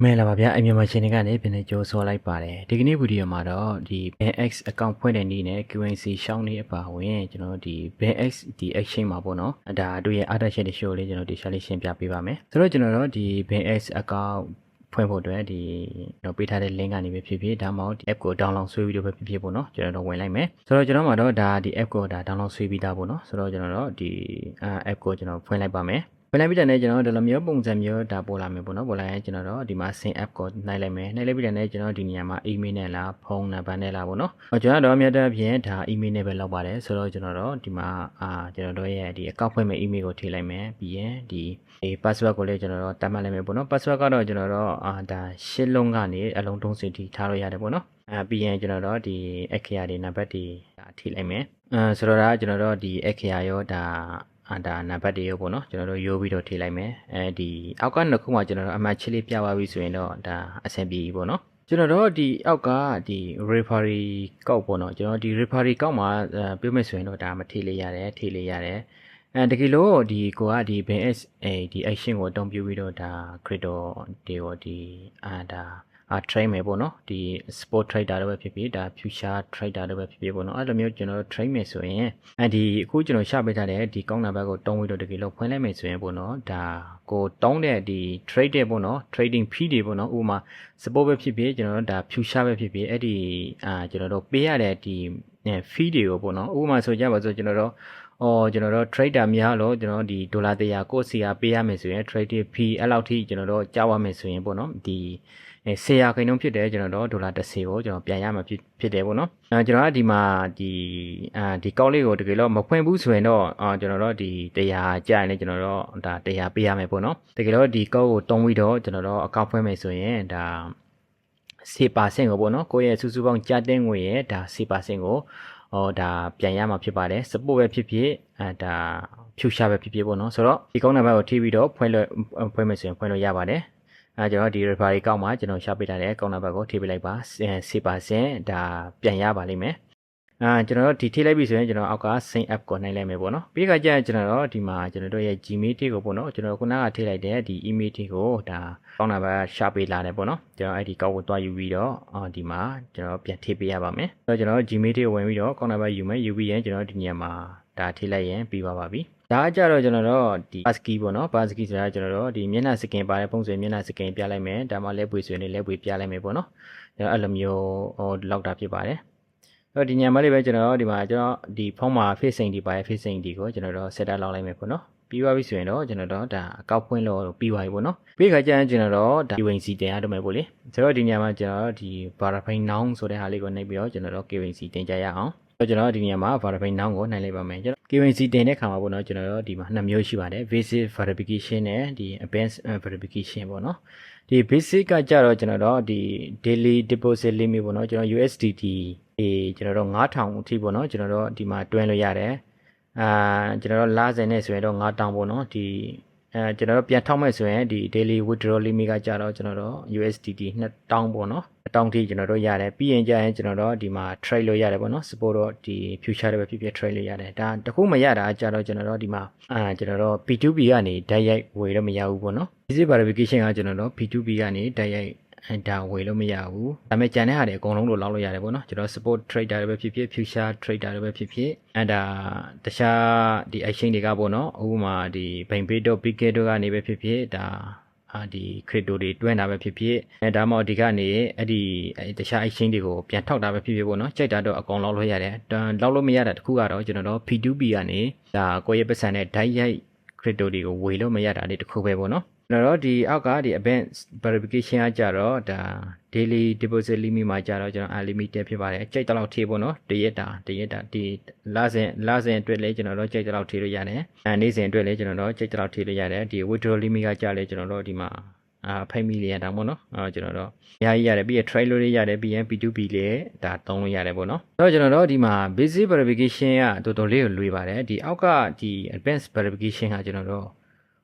မဲလာပါဗျာအမြန်မာချင်းတွေကနေပြန်နေကြိုးဆိုလိုက်ပါတယ်ဒီကနေ့ဗီဒီယိုမှာတော့ဒီ BanX account ဖွင့်တဲ့နည်းနဲ့ currency ရှောင်းနေအပါဝင်ကျွန်တော်ဒီ BanX ဒီ exchange မှာပေါ့နော်ဒါတို့ရဲ့အားတက်ချက်တွေ show လေးကျွန်တော်ဒီ share လေးရှင်းပြပေးပါမယ်ဆိုတော့ကျွန်တော်တို့ဒီ BanX account ဖွင့်ဖို့အတွက်ဒီတော့ပေးထားတဲ့ link ကနေပဲဖြစ်ဖြစ်ဒါမှမဟုတ်ဒီ app ကို download ဆွဲပြီးတော့ပဲဖြစ်ဖြစ်ပေါ့နော်ကျွန်တော်တို့ဝင်လိုက်မယ်ဆိုတော့ကျွန်တော်မှာတော့ဒါဒီ app ကိုဒါ download ဆွဲပြီးသားပေါ့နော်ဆိုတော့ကျွန်တော်တို့ဒီ app ကိုကျွန်တော်ဖွင့်လိုက်ပါမယ်ဝင်လိုက်ပြီးတဲ့နေ့ကျွန်တော်တို့ဒီလိုမျိုးပုံစံမျိုးဒါပေါ်လာမယ်ပေါ့နော်ပေါ်လာရင်ကျွန်တော်တို့ဒီမှာ sync app ကိုနှိုက်လိုက်မယ်နှိုက်လိုက်ပြီးတဲ့နေ့ကျွန်တော်ဒီနေရာမှာ email နဲ့လားဖုန်းနံပါတ်နဲ့လားပေါ့နော်ကျွန်တော်တို့အများအားဖြင့်ဒါ email နဲ့ပဲလောက်ပါတယ်ဆိုတော့ကျွန်တော်တို့ဒီမှာကျွန်တော်တို့ရဲ့ဒီ account ဖွင့်မဲ့ email ကိုထည့်လိုက်မယ်ပြီးရင်ဒီ password ကိုလည်းကျွန်တော်တို့တတ်မှတ်လိုက်မယ်ပေါ့နော် password ကတော့ကျွန်တော်တို့ဒါရှစ်လုံးကနေအလုံးတုံးစီထိထားလို့ရတယ်ပေါ့နော်ပြီးရင်ကျွန်တော်တို့ဒီအခရာတွေနံပါတ်တွေထည့်လိုက်မယ်ဆိုတော့ဒါကျွန်တော်တို့ဒီအခရာရောဒါဒါနံပါတ်တွေရောပေါ့နော်ကျွန်တော်တို့ရိုးပြီးတော့ထည့်လိုက်မယ်ဒီအောက်ကနှစ်ခုမှကျွန်တော်တို့အမှတ်ချလေးပြသွားပြီဆိုရင်တော့ဒါအဆင်ပြေပြီပေါ့နော်ကျွန်တော်တို့ဒီအောက်ကဒီ referee ကောက်ပေါ့နော်ကျွန်တော်ဒီ referee ကောက်မှာပြောမယ်ဆိုရင်တော့ဒါမထည့်လေးရတယ်ထည့်လေးရတယ်တကယ်လို့ဒီကိုကဒီ BNS ဒီ action ကိုအသုံးပြုပြီးတော့ဒါ crypto တွေကိုဒီဒါtrade မယ်ပေါ့နော်ဒီ sport trader တွေပဲဖြစ်ဖြစ်ဒါ future trader တွေပဲဖြစ်ဖြစ်ပေါ့နော်အဲ့လိုမျိုးကျွန်တော်တို့ trade မယ်ဆိုရင်ဒီအခုကျွန်တော်ရှာပေးထားတဲ့ဒီကောင်းနံပါတ်ကိုတုံးပြီးတော့တကယ်လို့ဖွင့်လိုက်မယ်ဆိုရင်ပေါ့နော်ဒါကိုတုံးတဲ့ဒီ trade တဲ့ပေါ့နော် trading fee တွေပေါ့နော်ဥပမာ sport ပဲဖြစ်ဖြစ်ကျွန်တော်တို့ဒါ future ပဲဖြစ်ဖြစ်အဲ့ဒီကျွန်တော်တို့ပေးရတဲ့ဒီ fee တွေကိုပေါ့နော်ဥပမာဆိုကြပါစို့ကျွန်တော်တို့ကျွန်တော်တို့ trader များလို့ကျွန်တော်ဒီဒေါ်လာ100ကိုစီယာပေးရမယ်ဆိုရင် trading fee အဲ့လောက်ထိကျွန်တော်တို့ကြောက်ရမယ်ဆိုရင်ပေါ့နော်ဒီ10%ခိုင်နှုန်းဖြစ်တယ်ကျွန်တော်တို့ဒေါ်လာ10ကိုကျွန်တော်ပြန်ရမှာဖြစ်တယ်ပေါ့နော်ကျွန်တော်ကဒီမှာဒီကောက်လေးကိုတကယ်လို့မဖွင့်ဘူးဆိုရင်တော့ကျွန်တော်တို့ဒီ100ကျရင်လည်းကျွန်တော်တို့ဒါ100ပေးရမယ်ပေါ့နော်တကယ်လို့ဒီကောက်ကိုတုံးပြီးတော့ကျွန်တော်တို့အကောင့်ဖွင့်မယ်ဆိုရင်ဒါ10%ကိုပေါ့နော်ကိုယ့်ရဲ့စုစုပေါင်းကြာတဲ့ငွေရဲ့ဒါ10%ကိုဒါပြန်ရမှာဖြစ်ပါတယ် support ပဲဖြစ်ဖြစ်ဒါဖြူရှာပဲဖြစ်ဖြစ်ပေါ့နော်ဆိုတော့ဒီကောက်နံပါတ်ကိုထိပြီးတော့ဖွင့်မယ်ဆိုရင်ဖွင့်လို့ရပါတယ်ကျွန်တော်ဒီ referee ကောက်မှာကျွန်တော်ရှာပေးထားတဲ့ကောက်နံပါတ်ကိုထိပေးလိုက်ပါ10%ဒါပြန်ရပါလိမ့်မယ်ကျွန်တော်တို့ဒီထိလိုက်ပြီဆိုရင်ကျွန်တော်အောက်က sync app ကိုနှိုင်းလိုက်မယ်ပေါ့နော်ပြီးခါကျရင်ကျွန်တော်တို့ဒီမှာကျွန်တော်တို့ရဲ့ Gmail တွေကိုပေါ့နော်ကျွန်တော်ခုနကထိလိုက်တဲ့ဒီ email တွေကိုဒါကောက်နံပါတ်ရှာပေးလာတယ်ပေါ့နော်ကျွန်တော်အဲ့ဒီကောက်ကိုတွားယူပြီးတော့ဒီမှာကျွန်တော်ပြန်ထိပေးရပါမယ်ဆိုတော့ကျွန်တော် Gmail တွေကိုဝင်ပြီးတော့ကောက်နံပါတ်ယူမယ်ယူပြီးရင်ကျွန်တော်ဒီနေရာမှာဒါထိလိုက်ရင်ပြီးပါပြီဒါကြတော့ကျွန်တော်တို့ဒီ passkey ပေါ့နော် passkey ဆိုတာကျွန်တော်တို့ဒီမျက်နှာစကင်ပါတဲ့ပုံစံမျက်နှာစကင်ပြလိုက်မယ်ဒါမှလက်ပွေဆိုရင်လက်ပွေပြလိုက်မယ်ပေါ့နော်ကျွန်တော်အဲ့လိုမျိုးလောက်တာဖြစ်ပါတယ်အဲ့ဒီညမှာလေးပဲကျွန်တော်ဒီမှာကျွန်တော်ဒီဖုန်းမှာ facing ဒီပါရဲ့ facing ဒီကိုကျွန်တော်တို့ set up လောက်လိုက်မယ်ပေါ့နော်ပြီးသွားပြီဆိုရင်တော့ကျွန်တော်တို့ဒါအကောက်ဖွင့်လို့ပြီးသွားပြီပေါ့နော်ပြီးခါကျရင်ကျွန်တော်တို့ဒါ KYC တင်ရတော့မယ်ပေါ့လေဆိုတော့ဒီညမှာကျွန်တော်ဒီ verify now ဆိုတဲ့ဟာလေးကိုနှိပ်ပြီးတော့ကျွန်တော်တို့ KYC တင်ကြရအောင်ကျွန်တော်ဒီနေရာမှာ verify now ကိုနှိုက်လိုက်ပါမယ်ကျွန်တော် KYC တင်တဲ့ခါမှာပေါ့နော်ကျွန်တော်တို့ဒီမှာနှစ်မျိုးရှိပါတယ် basic verification နဲ့ဒီ advanced verification ပေါ့နော်ဒီ basic ကကြတော့ကျွန်တော်တို့ဒီ daily deposit limit ပေါ့နော်ကျွန်တော် USDT ကျွန်တော်တို့9000အထိပေါ့နော်ကျွန်တော်တို့ဒီမှာတွင်းလို့ရတယ်ကျွန်တော်တို့လစဉ်နဲ့ဆိုရင်တော့9000ပေါ့နော်ဒီကျွန်တော်တို့ပြန်ထောက်မဲ့ဆိုရင်ဒီ daily withdrawal limit ကကြတော့ကျွန်တော်တို့ USDT 2000ပေါ့နော်1000ထိကျွန်တော်တို့ရတယ်ပြီးရင်ကျရင်ကျွန်တော်တို့ဒီမှာ trade လို့ရတယ်ပေါ့နော် support တော့ဒီ future တွေပဲဖြစ်ဖြစ် trade လို့ရတယ်ဒါတခုမရတာကြတော့ကျွန်တော်တို့ဒီမှာကျွန်တော်တို့ P2P ကနေတိုက်ရိုက်ဝယ်တော့မရဘူးပေါ့နော် basic verification ကကျွန်တော်တို့ P2P ကနေတိုက်ရိုက်ဒါဝယ်လို့မရဘူးဒါပေမဲ့ကျန်တဲ့ဟာတွေအကုန်လုံးလို့လောက်လို့ရတယ်ပေါ့နော်ကျွန်တော် support trader တွေပဲဖြစ်ဖြစ် future trader တွေပဲဖြစ်ဖြစ်ဒါတခြားဒီ exchange တွေကပေါ့နော်ဥပမာဒီ Binbit တို့ Bitget တို့ကနေပဲဖြစ်ဖြစ်ဒါဒီ crypto တွေတွင်းတာပဲဖြစ်ဖြစ်ဒါမှမဟုတ်ဒီကနေအဲ့ဒီတခြား exchange တွေကိုပြန်ထောက်တာပဲဖြစ်ဖြစ်ပေါ့နော်ကြိုက်တာတော့အကုန်လောက်လို့ရတယ်လောက်လို့မရတာတခုကတော့ကျွန်တော်တို့ P2P ကနေဒါကိုယ့်ရဲ့ပတ်စံနဲ့ဓာတ်ရိုက် crypto တွေကိုဝယ်လို့မရတာလေးတခုပဲပေါ့နော်ကျွန်တော်တို့ဒီအောက်ကဒီ advanced verification ကကြတော့ဒါ daily deposit limit မှာကြတော့ကျွန်တော် unlimited ဖြစ်ပါတယ်ကြိုက်တဲ့လောက်ထည့်ပေါ့နော်တရက်တာဒီလစဉ်အတွက်လည်းကျွန်တော်တို့ကြိုက်တဲ့လောက်ထည့်လို့ရတယ်နေ့စဉ်အတွက်လည်းကျွန်တော်တို့ကြိုက်တဲ့လောက်ထည့်လို့ရတယ်ဒီ withdrawal limit ကကြလည်းကျွန်တော်တို့ဒီမှာ5 million တောင်ပေါ့နော်ကျွန်တော်တို့အများကြီးရတယ်ပြီးရင် trade လို့ရတယ်ပြီးရင် P2P လည်းဒါသုံးလို့ရတယ်ပေါ့နော်အဲ့တော့ကျွန်တော်တို့ဒီမှာ basic verification ကတော်တော်လေးကိုလွယ်ပါတယ်ဒီအောက်ကဒီ advanced verification ကကျွန်တော်တို့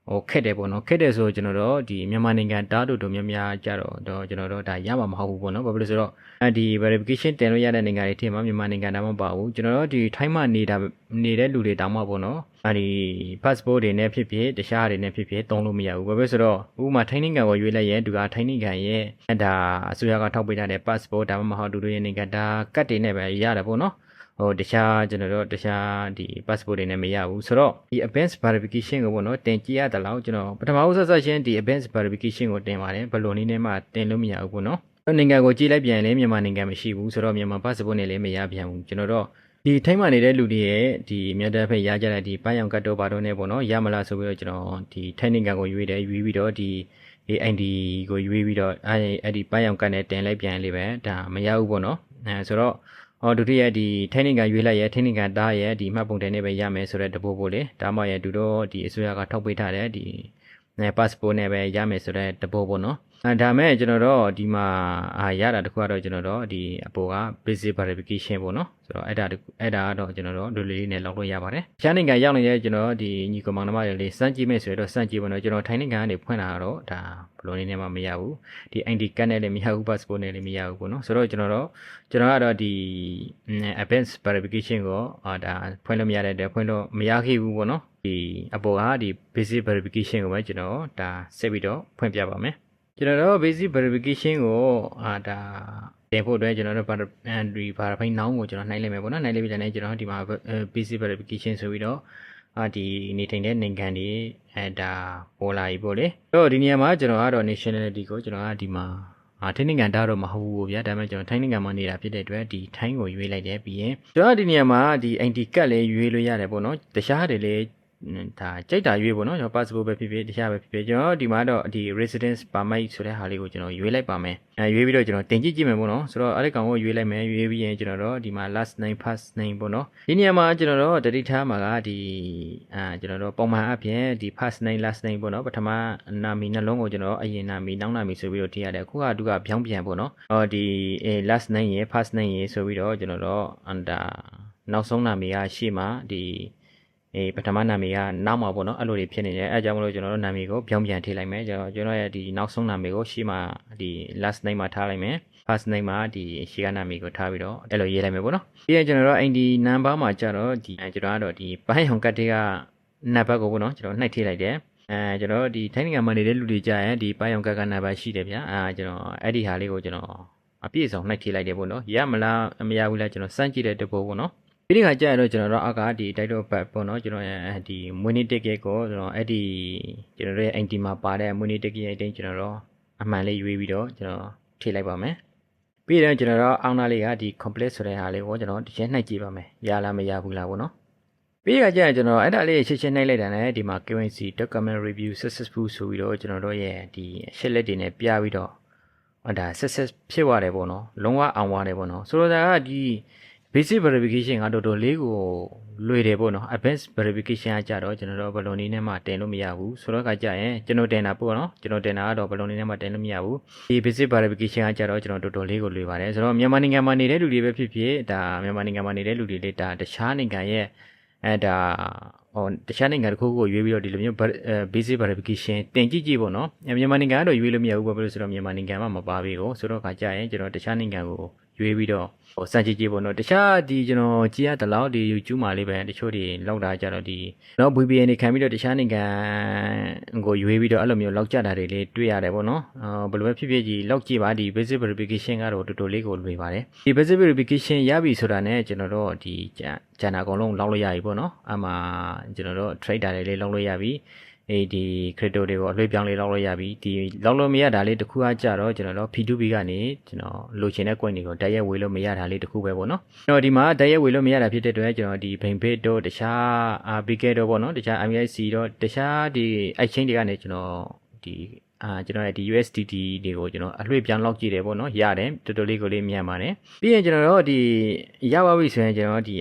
ခက်တယ်ပေါ့နော်ခက်တယ်ဆိုကျွန်တော်တို့ဒီမြန်မာနိုင်ငံတားတို့များများကြတော့ကျွန်တော်တို့ဒါရမှာမဟုတ်ဘူးပေါ့နော်ဘာဖြစ်လို့ဆိုတော့ဒီ verification တင်လို့ရတဲ့နိုင်ငံတွေထဲမှာမြန်မာနိုင်ငံတာမှမပါဘူးကျွန်တော်တို့ဒီထိုင်းမှာနေတဲ့လူတွေတောင်မှပေါ့နော်ဒီ passport တွေနဲ့ဖြစ်ဖြစ်တခြားတွေနဲ့ဖြစ်ဖြစ်သုံးလို့မရဘူးဘာဖြစ်ဆိုတော့ဥပမာထိုင်းနိုင်ငံကိုရွေးလိုက်ရင်သူကထိုင်းနိုင်ငံရဲ့ဒါအစိုးရကထောက်ပေးထားတဲ့ passport ဒါမှမဟုတ်သူတို့ရဲ့နိုင်ငံတာကတ်တွေနဲ့ပဲရတယ်ပေါ့နော်တခြားကျွန်တော်တို့တခြားဒီ passport တွေနဲ့မရဘူးဆိုတော့ဒီ advanced verification ကိုပေါ့နော်တင်ကြည့်ရတဲ့လောက်ကျွန်တော်ပထမဦးဆက်ချင်းဒီ advanced verification ကိုတင်ပါတယ်ဘယ်လိုနည်းနဲ့မှတင်လို့မရဘူးပေါ့နော်နိုင်ငံကိုကြည့်လိုက်ပြန်ရင်မြန်မာနိုင်ငံမရှိဘူးဆိုတော့မြန်မာ passport နဲ့လည်းမရပြန်ဘူးကျွန်တော်တို့ဒီထိုင်းမှာနေတဲ့လူတွေရဲ့ဒီမြတ်တဲ့ဖက်ရကြတဲ့ဒီပန်းရောင်ကတ်တော့ဘာတော့နဲ့ပေါ့နော်ရမလားဆိုပြီးတော့ကျွန်တော်ဒီထိုင်းနိုင်ငံကိုရွေးပြီးတော့ဒီ ID ကိုရွေးပြီးတော့အဲ့ဒီပန်းရောင်ကတ်နဲ့တင်လိုက်ပြန်လေးပဲဒါမရဘူးပေါ့နော်ဆိုတော့ဒုတိယဒီထိုင်းနိုင်ငံရွေးလိုက်ရဲ့ထိုင်းနိုင်ငံတားရဲ့ဒီမှတ်ပုံတင်နဲ့ပဲရမယ်ဆိုတဲ့တပိုးပို့လေဒါမှရဲ့သူတို့ဒီအစိုးရကထောက်ပေးထားတဲ့ဒီpassport နဲ့ပဲရမယ်ဆိုတဲ့တပိုးပေါ့နော်ဒါမဲ့ကျွန်တော်တို့ဒီမှာရတာတခုကတော့ကျွန်တော်တို့ဒီအပေါ်က basic verification ပေါ့နော်ဆိုတော့အဲ့ဒါကတော့ကျွန်တော်တို့လူလေးနဲ့လောက်လို့ရပါတယ်။ရှားနိုင်ငံရောက်နေတဲ့ကျွန်တော်ဒီညီကောင်မောင်နှမတွေလေးစမ်းကြည့်မယ်ဆိုတော့စမ်းကြည့်ပါတော့ကျွန်တော်ထိုင်းနိုင်ငံကနေဖွင့်လာတော့ဒါဘလိုနည်းနဲ့မှမရဘူး။ဒီ ID card နဲ့လည်းမရဘူး passport နဲ့လည်းမရဘူးပေါ့နော်။ဆိုတော့ကျွန်တော်ကတော့ဒီ advanced verification ကိုဒါဖွင့်လို့မရတဲ့အတွက်ဖွင့်လို့မရခဲ့ဘူးပေါ့နော်။ဒီအပေါ်ကဒီ basic verification ကိုပဲကျွန်တော်ဒါဆက်ပြီးတော့ဖွင့်ပြပါမယ်။ကျွန်တော်တို့ basic verification ကိုဒါတင်ဖို့အတွက်ကျွန်တော်တို့ဒီverify now ကိုကျွန်တော်နှိုင်းလိုက်မယ်ပေါ့နော်နှိုင်းလိုက်ပြီးတဲ့ကျွန်တော်ဒီမှာ basic verification ဆိုပြီးတော့ဒီနေထိုင်တဲ့နိုင်ငံတွေဒါပေါ်လာပြီပေါ့လေအဲ့တော့ဒီနေရာမှာကျွန်တော်ကတော့ nationality ကိုကျွန်တော်ကဒီမှာထိုင်းနိုင်ငံတားတော့မဟုတ်ဘူးဗျာဒါပေမဲ့ကျွန်တော်ထိုင်းနိုင်ငံမှာနေတာဖြစ်တဲ့အတွက်ဒီထိုင်းကိုရွေးလိုက်တယ်ပြီးရင်ကျွန်တော်ဒီနေရာမှာဒီ ID card လေးရွေးလို့ရတယ်ပေါ့နော်တခြားတွေလည်းဒါကြိုက်တာရွေးပေါ့နော်ကျွန်တော် passport ပဲဖြစ်ဖြစ်တခြားပဲဖြစ်ဖြစ်ကျွန်တော်ဒီမှာတော့ဒီ residence permit ဆိုတဲ့ဟာလေးကိုကျွန်တော်ရွေးလိုက်ပါမယ်ရွေးပြီးတော့ကျွန်တော်တင်ကြည့်မယ်ပေါ့နော်ဆိုတော့အဲ့ဒီကောင်ကိုရွေးလိုက်မယ်ရွေးပြီးရင်ကျွန်တော်တို့ဒီမှာ last name first name ပေါ့နော်ဒီနေရာမှာကျွန်တော်တို့တတိထားမှာကဒီကျွန်တော်တို့ပုံမှန်အပြင်ဒီ first name last name ပေါ့နော်ပထမနာမည်နှလုံးကိုကျွန်တော်အရင်နာမည်နောက်နာမည်ဆိုပြီးတော့ထည့်ရတယ်အခုကသူကပြောင်းပြန်ပေါ့နော်ဒီ last name ရယ် first name ရယ်ဆိုပြီးတော့ကျွန်တော်တို့နောက်ဆုံးနာမည်ကရှေ့မှာဒီပထမနာမည်ကနောက်မှာပေါ့နော်အဲ့လိုတွေဖြစ်နေတယ်အဲကြောင့်မလို့ကျွန်တော်တို့နာမည်ကိုပြောင်းပြန်ထည့်လိုက်မယ်ကျွန်တော်ရဲ့ဒီနောက်ဆုံးနာမည်ကိုရှေ့မှာဒီ last name မှာထားလိုက်မယ် first name မှာဒီရှေ့ကနာမည်ကိုထားပြီးတော့အဲ့လိုရေးလိုက်မယ်ပေါ့နော်ပြီးရင်ကျွန်တော်တို့ ID number မှာကျတော့ဒီကျွန်တော်ကတော့ဒီဘိုင်းအောင်ကတ်တွေကနံပါတ်ကိုပေါ့နော်ကျွန်တော်နှိုက်ထည့်လိုက်တယ်ကျွန်တော်ဒီထိုင်းနိုင်ငံမှာနေတဲ့လူတွေကြာရင်ဒီဘိုင်းအောင်ကတ်ကနံပါတ်ရှိတယ်ဗျာကျွန်တော်အဲ့ဒီဟာလေးကိုကျွန်တော်အပြည့်စုံနှိုက်ထည့်လိုက်တယ်ပေါ့နော်ရမလားမရဘူးလားကျွန်တော်စမ်းကြည့်တဲ့တပိုးပေါ့နော်ဒီခါကျရင်တော့ကျွန်တော်တို့အောက်ကဒီ title bag ပေါ့နော်ကျွန်တော်ရဲ့ဒီမွေးနေ့ ticket ကိုကျွန်တော်အဲ့ဒီကျွန်တော်ရဲ့ ID မှာပါတဲ့မွေးနေ့ ticket ရဲ့အတိုင်းကျွန်တော်တို့အမှန်လေးရွေးပြီးတော့ကျွန်တော်ထည့်လိုက်ပါမယ်ပြီးတော့ကျွန်တော်တို့အောင်းသားလေးကဒီ complete ဆိုတဲ့ဟာလေးကိုကျွန်တော်တစ်ချက်နှိုက်ကြည့်ပါမယ်ရလားမရဘူးလားပေါ့နော်ပြီးခါကျရင်ကျွန်တော်အဲ့ဒါလေးရှင်းရှင်းနှိုက်လိုက်တာနဲ့ဒီမှာ KYC document review successful ဆိုပြီးတော့ကျွန်တော်တို့ရဲ့ဒီအချက်လက်တွေနဲ့ပြပြီးတော့ဒါ success ဖြစ်သွားတယ်ပေါ့နော်လုံးဝအောင်သွားတယ်ပေါ့နော်ဆိုတော့ဒါကဒီ basic verification ကတော်တော်လေးကိုလွယ်တယ်ပေါ့နော် advanced verification ကကြတော့ကျွန်တော်တို့ဘယ်လိုနည်းနဲ့မှတင်လို့မရဘူးဆိုတော့ကကြရင်ကျွန်တော်တင်တာပေါ့နော်ကျွန်တော်တင်တာကတော့ဘယ်လိုနည်းနဲ့မှတင်လို့မရဘူးဒီ basic verification ကကြတော့ကျွန်တော်တော်တော်လေးကိုလွယ်ပါတယ်ဆိုတော့မြန်မာနိုင်ငံမှာနေတဲ့လူတွေပဲဖြစ်ဖြစ်ဒါမြန်မာနိုင်ငံမှာနေတဲ့လူတွေလေးဒါတခြားနိုင်ငံရဲ့ဒါတခြားနိုင်ငံတစ်ခုကိုရွေးပြီးတော့ဒီလိုမျိုး basic verification တင်ကြည့်ကြည့်ပေါ့နော်မြန်မာနိုင်ငံကတော့ရွေးလို့မရဘူးဘာလို့လဲဆိုတော့မြန်မာနိုင်ငံမှာမပါဘူးကိုဆိုတော့ကကြရင်ကျွန်တော်တခြားနိုင်ငံကိုရွေးပြီးတော့စမ်းကြည့်ကြည့်ပေါ့နော်တခြားဒီကျွန်တော်ကြည့်ရတဲ့လောက်ဒီ YouTube မှာလေးပဲတချို့တွေလောက်တာကြတော့ဒီနော် VPN တွေခံပြီးတော့တခြားနိုင်ငံကိုရွေးပြီးတော့အဲ့လိုမျိုးလောက်ကြတာတွေလေးတွေ့ရတယ်ပေါ့နော်ဘယ်လိုပဲဖြစ်ဖြစ်ကြီးလောက်ကြည့်ပါဒီ basic verification ကတော့တော်တော်လေးကိုလွယ်ပါတယ်ဒီ basic verification ရပြီဆိုတာနဲ့ကျွန်တော်တို့ဒီဂျန်နာအကုန်လုံးလောက်လို့ရပြီပေါ့နော်အမှကျွန်တော်တို့ trader တွေလေးလောက်လို့ရပြီဒီ crypto တွေကိုအလွှဲပြောင်းလေးလောက်လို့ရပြီဒီလောက်လို့မရတာလေးတစ်ခုကကြတော့ကျွန်တော်တို့ P2P ကနေကျွန်တော်လိုချင်တဲ့ coin တွေကိုတိုက်ရိုက်ဝေလို့မရတာလေးတစ်ခုပဲပေါ့နော်ကျွန်တော်ဒီမှာတိုက်ရိုက်ဝေလို့မရတာဖြစ်တဲ့အတွက်ကျွန်တော်ဒီ Bybit တို့တခြားBiget တို့ပေါ့နော်တခြား MIC တို့တခြားဒီ exchange တွေကနေကျွန်တော်ဒီကျွန်တော်ရဲ့ဒီ USDT တွေကိုကျွန်တော်အလွှဲပြောင်းလောက်ကြည့်တယ်ပေါ့နော်ရတယ်တော်တော်လေးကိုလေးမြန်ပါတယ်ပြီးရင်ကျွန်တော်တို့ဒီရပါပြီဆိုရင်ကျွန်တော်ဒီ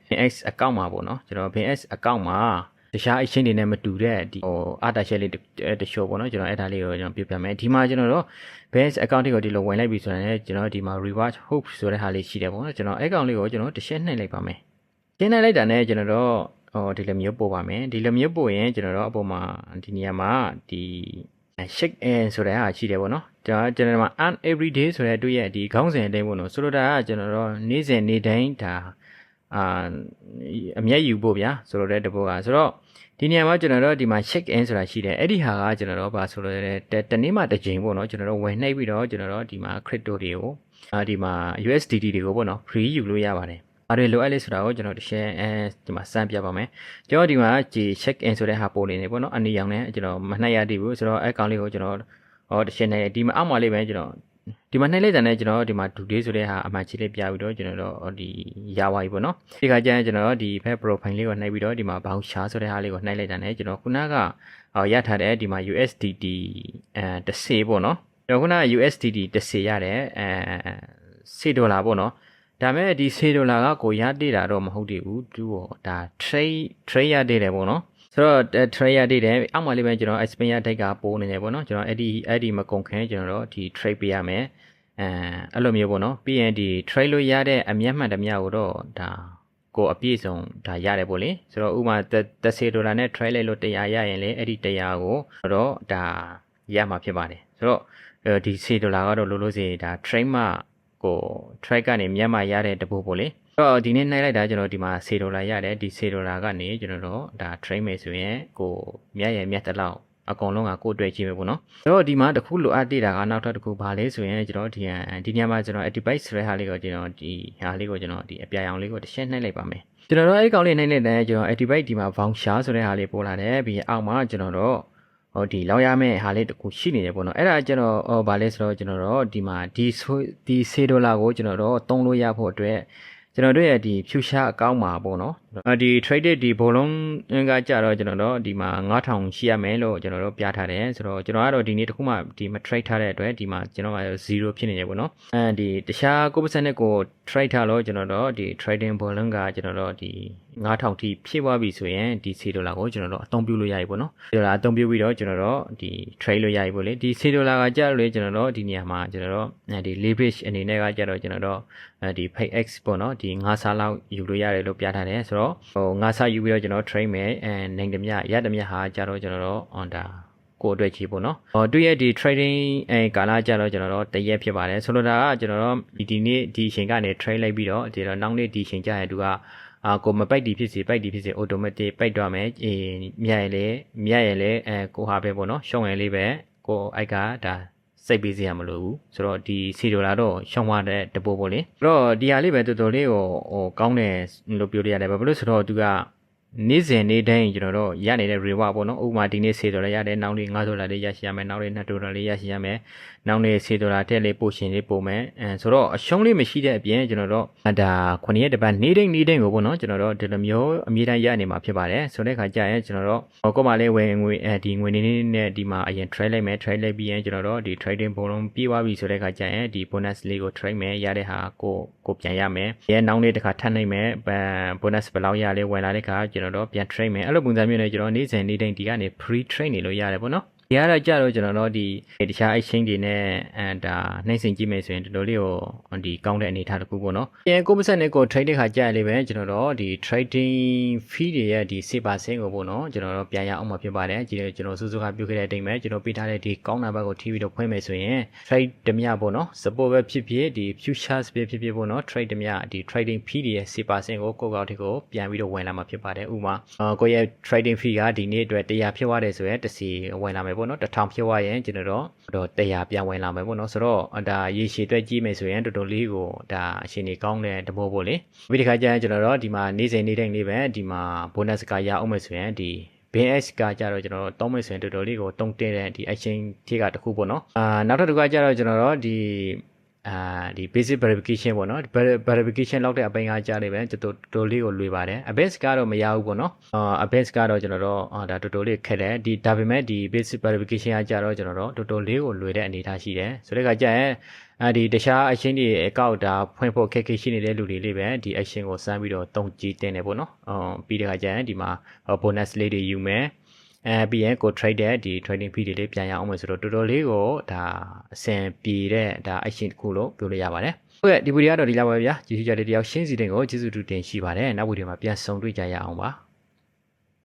BNX account မှာပေါ့နော်ကျွန်တော် BNX account မှာတခြား exchange တွေနဲ့မတူတဲ့ဒီအားရှယ်လေးတချို့ပေါ့နော်ကျွန်တော်အဲ့ဒါလေးကိုကျွန်တော်ပြပြမယ်ဒီမှာကျွန်တော်တို့ base account တွေကိုဒီလိုဝင်လိုက်ပြီဆိုရင်ကျွန်တော်ဒီမှာ reward hope ဆိုတဲ့ဟာလေးရှိတယ်ပေါ့နော်ကျွန်တော်အဲ့ account လေးကိုကျွန်တော်တစ်ချက်နှိပ်လိုက်ပါမယ်ရှင်းနှိပ်လိုက်တာနဲ့ကျွန်တော်တို့ ဒီလိုမျိုးပို့ပါမယ်ဒီလိုမျိုးပို့ရင်ကျွန်တော်တို့အပေါ်မှာဒီနေရာမှာဒီ shake in ဆိုတဲ့ဟာရှိတယ်ပေါ့နော်ဒါကျွန်တော်တို့မှာ earn every day ဆိုတဲ့သူရဲ့ဒီခေါင်းစဉ်အတိုင်းပေါ့နော်ဆိုလိုတာကကျွန်တော်တို့နေ့စဉ်နေ့တိုင်းဒါအမျက်ယူဖို့ဗျာဆိုလိုတဲ့တဘောကဆိုတော့ဒီနေရာမှာကျွန်တော်တို့ဒီမှာ shake in ဆိုတာရှိတယ်အဲ့ဒီဟာကကျွန်တော်တို့ဘာဆိုလိုလဲတနေ့မှတစ်ချိန်ပေါ့နော်ကျွန်တော်တို့ဝင်နှိပ်ပြီးတော့ကျွန်တော်တို့ဒီမှာ crypto တွေကိုဒီမှာ USDT တွေကိုပေါ့နော် free ယူလို့ရပါတယ်အဲ့ဒီလိုအဲ့လေးဆိုတာကိုကျွန်တော်တစ်ချက်ဒီမှာစမ်းပြပါမယ်ကျွန်တော်ဒီမှာဒီ check in ဆိုတဲ့ဟာပို့နေတယ်ပေါ့နော်အနီရောင်နဲ့ကျွန်တော်မနှိုက်ရသေးဘူးဆိုတော့အဲ့ကောင်လေးကိုကျွန်တော်တစ်ချက်နဲ့ဒီမှာအောက်မှာလေးပဲကျွန်တော်ဒီမှာနှိုက်လိုက်တဲ့နဲ့ကျွန်တော်ဒီမှာဒူလေးဆိုတဲ့ဟာအမှန်ချစ်လေးပြပြီးတော့ကျွန်တော်တို့ဒီရပါပြီပေါ့နော်ဒီခါကျရင်ကျွန်တော်ဒီဘက် profile လေးကိုနှိုက်ပြီးတော့ဒီမှာ voucher ဆိုတဲ့ဟာလေးကိုနှိုက်လိုက်တာနဲ့ကျွန်တော်ခုနကရထားတဲ့ဒီမှာ USDT 10ပေါ့နော်ကျွန်တော်ခုနက USDT 10ရတယ်$10ပေါ့နော်ဒါမဲ့ဒီ$10ကကိုရသေးတာတော့မဟုတ်သေးဘူးသူ့ဒါ trade ရသေးတယ်ပေါ့နော်ဆိုတော့ trade ရသေးတယ်အောက်မှာလေးပဲကျွန်တော် expire date ကပိုးနေတယ်ပေါ့နော်ကျွန်တော်အဲ့ဒီမကုန်ခင်ကျွန်တော်တို့ဒီ trade ပေးရမယ်အဲ့လိုမျိုးပေါ့နော်ပြီးရင်ဒီ trade လို့ရတဲ့အမျက်မှန်တမျှကိုတော့ဒါကိုအပြည့်စုံဒါရတယ်ပေါ့လေဆိုတော့ဥပမာ$10နဲ့ trade လိုက်လို့100ရရင်လေအဲ့ဒီ100ကိုတော့ဒါရမှာဖြစ်ပါတယ်ဆိုတော့ဒီ$10ကတော့လို့စီဒါ trade မှကို track ကနေမြတ်မှရတဲ့တပို့ပေါ့လေအဲ့တော့ဒီနေ့နှိုက်လိုက်တာကျွန်တော်ဒီမှာ$10ရတယ်ဒီ$10ကနေကျွန်တော်တို့ဒါ trade မယ်ဆိုရင်ကိုမြတ်တလောက်အကုန်လုံးကကိုတွေ့ကြည့်မယ်ပေါ့နော်အဲ့တော့ဒီမှာတခုလိုအပ်သေးတာကနောက်ထပ်တခုဘာလဲဆိုရင်ကျွန်တော်ဒီညမှာကျွန်တော် activate ဆိုတဲ့ဟာလေးကိုကျွန်တော်ဒီဟာလေးကိုကျွန်တော်ဒီအပြာရောင်လေးကိုတစ်ချက်နှိုက်လိုက်ပါမယ်ကျွန်တော်တို့အဲ့ကောင်လေးနှိုက်လိုက်တဲ့ကျွန်တော် activate ဒီမှာ voucher ဆိုတဲ့ဟာလေးပို့လာတယ်ပြီးအောက်မှာကျွန်တော်တို့ဒီလောက်ရမယ့်ဟာလေးတခုရှိနေတယ်ပေါ့နော်အဲ့ဒါကျွန်တော်ဗာလဲဆိုတော့ကျွန်တော်တို့ဒီမှာဒီ$10ကိုကျွန်တော်တို့သုံးလို့ရဖို့အတွက်ကျွန်တော်တို့ရဲ့ဒီ future account မှာပေါ့နော်ဒီ traded ဒီဘောလုံးကကြတော့ကျွန်တော်တို့ဒီမှာ9000ရှိရမယ်လို့ကျွန်တော်တို့ပြထားတယ်ဆိုတော့ကျွန်တော်ကတော့ဒီနေ့တခုမှဒီမ trade ထားတဲ့အတွက်ဒီမှာကျွန်တော်က0ဖြစ်နေတယ်ပေါ့နော်ဒီတခြား9%နဲ့ကို trade ထားလို့ကျွန်တော်တို့ဒီ trading ဘောလုံးကကျွန်တော်တို့ဒီ9000ထိဖြည့်သွားပြီဆိုရင်ဒီ$10ကိုကျွန်တော်တို့အသုံးပြုလို့ရပြီပေါ့နော်$အသုံးပြုပြီးတော့ကျွန်တော်တို့ဒီ trade လို့ရပြီပေါ့လေဒီ$ကကြတော့လေကျွန်တော်တို့ဒီနေရာမှာကျွန်တော်တို့ဒီ leverage အနေနဲ့ကကြတော့ကျွန်တော်တို့ဒီ payx ပေါ့နော်ဒီ9ဆလောက်ယူလို့ရတယ်လို့ပြထားတယ်ဆိုတော့9ဆယူပြီးတော့ကျွန်တော် trade မယ်နိုင်တယ်မြရတဲ့မြဟာကြတော့ကျွန်တော်တို့ on ဒါကိုအတွက်ချီပေါ့နော်သူရဲ့ဒီ trading ကာလကြတော့ကျွန်တော်တို့တရက်ဖြစ်ပါတယ်ဆိုလိုတာကကျွန်တော်တို့ဒီနေ့ဒီအချိန်ကနေ trade လိုက်ပြီးတော့ဒီတော့နောက်နေ့ဒီအချိန်ကျရင်သူကကိုမပိုက်တီဖြစ်စီ automatic ပိုက်တော့မယ်မြရလေကိုဟာပဲပေါ့နော်ရှုံးရင်လေးပဲကိုအိုက်ကဒါစိတ်ပေးစရာမလိုဘူးဆိုတော့ဒီ$10တော့ရှုံးသွားတဲ့တပိုးပေါ့လေအဲ့တော့ဒီဟာလေးပဲတော်တော်လေးကိုကောင်းတယ်လို့ပြောရရတယ်ဘာလို့ဆိုတော့သူကနေ့စဉ်နေ့တိုင်းကျွန်တော်တို့ရနေတဲ့ reward ပေါ့နော်ဥပမာဒီနေ့$10ရတယ်နောက်နေ့$9လေးရရှိရမယ်နောက်နေ့$2လေးရရှိရမယ်နောက်နေ့$10တက်လေးပို့ရှင်လေးပို့မယ်ဆိုတော့အရှုံးလေးမရှိတဲ့အပြင်ကျွန်တော်တို့ဒါ9ရက်တပတ်နေ့တိုင်းကိုပေါ့နော်ကျွန်တော်တို့ဒီလိုမျိုးအမြဲတမ်းရနေမှာဖြစ်ပါတယ်ဆိုတဲ့ခါကျရင်ကျွန်တော်တို့ကိုမှလေးဝင်ငွေဒီငွေနေနဲ့ဒီမှာအရင် trade လိုက်မယ် trade လိုက်ပြီးရင်ကျွန်တော်တို့ဒီ trading ဘုံလုံးပြီးသွားပြီဆိုတဲ့ခါကျရင်ဒီ bonus လေးကို trade မယ်ရတဲ့ဟာကိုပြန်ရမယ်ရဲနောက်နေ့တစ်ခါထပ်နိုင်မယ် bonus ဘယ်လောက်ရလဲဝင်လာတဲ့ခါကျွန်တော်တို့ပြန် trade မယ်အဲ့လိုပုံစံမျိုးနဲ့ကျွန်တော်နေ့စဉ်နေ့တိုင်းဒီကနေ free trade နေလို့ရတယ်ပေါ့နော်ဒီကတော့ကြတော့ကျွန်တော်တို့ဒီတခြား exchange တွေနဲ့ဒါနှိမ့်စင်ကြည့်မယ်ဆိုရင်တော်တော်လေးကိုဒီကောင်းတဲ့အနေအထားတစ်ခုပေါ့နော်။ပြန်9%နဲ့ကို trade တဲ့ခါကြာရလေးပဲကျွန်တော်တို့ဒီ trading fee တွေရဲ့ဒီ10%ကိုပေါ့နော်ကျွန်တော်တို့ပြန်ရအောင်မှာဖြစ်ပါတယ်။ကျွန်တော်စုစုကပြုခဲ့တဲ့အချိန်မှာကျွန်တော်ပေးထားတဲ့ဒီကောင်းတာဘက်ကိုထိပြီးတော့ဖွင့်မယ်ဆိုရင် trade တမျှပေါ့နော် support ပဲဖြစ်ဖြစ်ဒီ futures ပဲဖြစ်ဖြစ်ပေါ့နော် trade တမျှဒီ trading fee တွေရဲ့10%ကိုကိုယ့်ကောက်တွေကိုပြန်ပြီးတော့ဝင်လာမှာဖြစ်ပါတယ်။ဥပမာကိုယ့်ရဲ့ trading fee ကဒီနေ့အတွက်100ဖြစ်သွားတယ်ဆိုရင်10ဝင်လာမယ်ပေါ့နော်1000ဖြစ်သွားရင်ကျွန်တော်တို့100ပြန်ဝင်လာမယ်ပေါ့နော်ဆိုတော့ဒါရေရှည်အတွက်ကြည့်မယ်ဆိုရင်တော်တော်လေးကိုဒါအရှင်ကြီးကောင်းတဲ့တဘောပေါ့လေပြီးဒီခါကျရင်ကျွန်တော်တို့ဒီမှာနေ့စဉ်နေ့တိုင်းလေးပဲဒီမှာ bonus ကရအောင်မယ်ဆိုရင်ဒီ BS ကကြတော့ကျွန်တော်တို့တောင်းမယ်ဆိုရင်တော်တော်လေးကိုတုံးတဲ့ဒီ action ထိကတခုပေါ့နော်နောက်ထပ်တစ်ခုကကြတော့ကျွန်တော်တို့ဒီbasic verification ပေါ့နော် verification လောက်တဲ့အပိုင်းကကြားလေးပဲတော်တော်လေးကိုလွယ်ပါတယ် abyss ကတော့မရဘူးပေါ့နော်abyss ကတော့ကျွန်တော်တို့ဒါတော်တော်လေးခက်တယ်ဒီဒါပေမဲ့ဒီ basic verification ကကြားတော့ကျွန်တော်တို့တော်တော်လေးကိုလွယ်တဲ့အနေအထားရှိတယ်ဆိုတဲ့အခါကျရင်ဒီတခြား action တွေအကောက်တာဖွင့်ဖို့ခက်ခဲရှိနေတဲ့လူတွေလေးပဲဒီ action ကိုစမ်းပြီးတော့တုံးကြည့်တင်တယ်ပေါ့နော်ပြီးတဲ့အခါကျရင်ဒီမှာ bonus လေးတွေယူမယ်ပြီးရင်ကို trade တဲ့ဒီ trading fee တွေလေးပြန်ရအောင်မယ်ဆိုတော့တော်တော်လေးကိုဒါအဆင်ပြေတဲ့ဒါ action တစ်ခုလို့ပြောလို့ရပါတယ်ဟုတ်ကဲ့ဒီဗီဒီယိုကတော့ဒီလောက်ပဲဗျာကျေးဇူးကြတဲ့တယောက်ရှင်းစီတဲ့ကိုကျေးဇူးတူတင်ရှိပါတယ်နောက်ဗီဒီယိုမှာပြန်ဆုံတွေ့ကြရအောင်ပါ